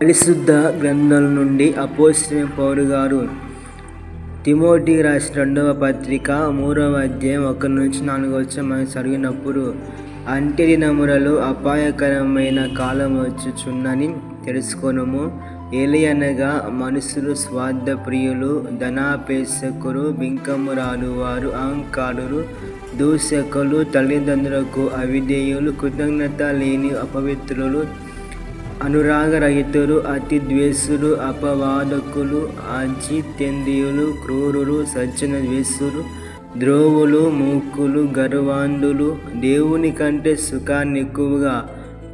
పరిశుద్ధ గ్రంథాల నుండి అపోస్తలుడైన పౌలు గారు తిమోతికి రాసిన 2వ పత్రిక 3వ అధ్యాయం 1-4 మనం చదివినప్పుడు, అంత్య దినములలో అపాయకరమైన కాలం వచ్చుచున్నని తెలుసుకొనుము. ఏలయనగా మనుషులు స్వార్థప్రియులు, ధనాపేక్షకులు, బింకమురాలు వారు, అహంకారులు, దూషకులు, తల్లిదండ్రులకు అవిధేయులు, కృతజ్ఞత లేని అపవిత్రులు, అనురాగరహితులు, అతి ద్వేషులు, అపవాదకులు, అజితేంద్రియులు, క్రూరులు, సజ్జన ద్వేషులు, ద్రోవులు, మూకులు, గర్వాంధులు, దేవుని కంటే సుఖాన్ని ఎక్కువగా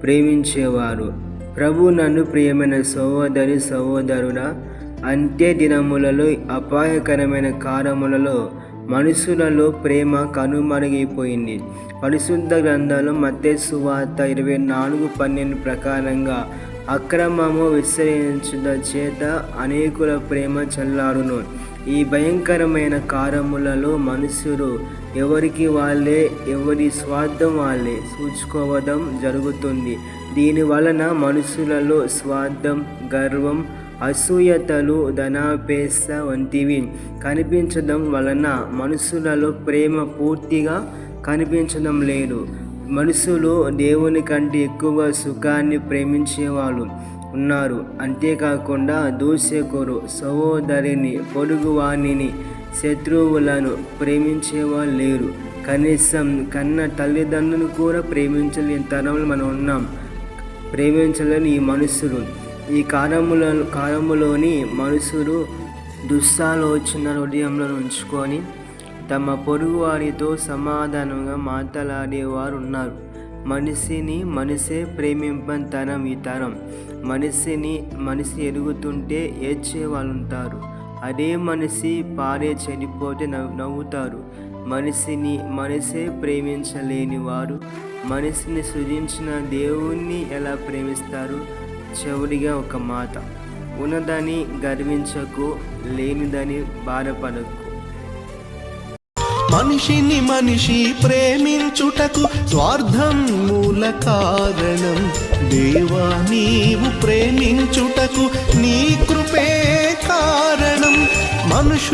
ప్రేమించేవారు. ప్రభు నందు ప్రియమైన సహోదరి సహోదరుడా, అంత్య దినములలో అపాయకరమైన కాలములలో మనుషులలో ప్రేమ కనుమరుగైపోయింది. పరిశుద్ధ గ్రంథాలు మత్తయి సువార్త 24:12 ప్రకారంగా, అక్రమము విస్తరించుట చేత అనేకుల ప్రేమ చల్లారును. ఈ భయంకరమైన కాలములలో మనుషులు ఎవరికి వాళ్ళే, ఎవరి స్వార్థం వాళ్ళే చూసుకోవడం జరుగుతుంది. దీని వలన మనుషులలో స్వార్థం, గర్వం, అసూయతలు, ధనాపేక్ష వంటివి కనిపించడం వలన మనుషులలో ప్రేమ పూర్తిగా కనిపించడం లేదు. మనుషులు దేవుని కంటే ఎక్కువగా సుఖాన్ని ప్రేమించేవాళ్ళు ఉన్నారు. అంతేకాకుండా దూషకులు, సహోదరిని, పొరుగువాణిని, శత్రువులను ప్రేమించేవాళ్ళు లేరు. కనీసం కన్న తల్లిదండ్రులను కూడా ప్రేమించలేని తరంలో మనం ఉన్నాం. ప్రేమించలేని ఈ మనుషులు, ఈ కాలములోని మనుషులు దుస్సాలోచనలు హృదయంలో ఉంచుకొని తమ పొరుగు వారితో సమాధానంగా మాట్లాడేవారు ఉన్నారు. మనిషిని మనిషే ప్రేమింపని తరం ఈ తరం. మనిషి ఎదుగుతుంటే ఏడ్చేవాళ్ళు ఉంటారు. అదే మనిషి పారే చెడిపోతే నవ్వుతారు. మనిషిని మనిషే ప్రేమించలేని వారు మనిషిని సృజించిన దేవుణ్ణి ఎలా ప్రేమిస్తారు? చివరిగా ఒక మాట, ఉన్నదని గర్వించకు, లేనిదని బాధపడకు. మనిషిని మనిషి ప్రేమించుటకు స్వార్థం మూల కారణం. దేవా, నీవు ప్రేమించుటకు నీ కృపే కారణం. మనుషు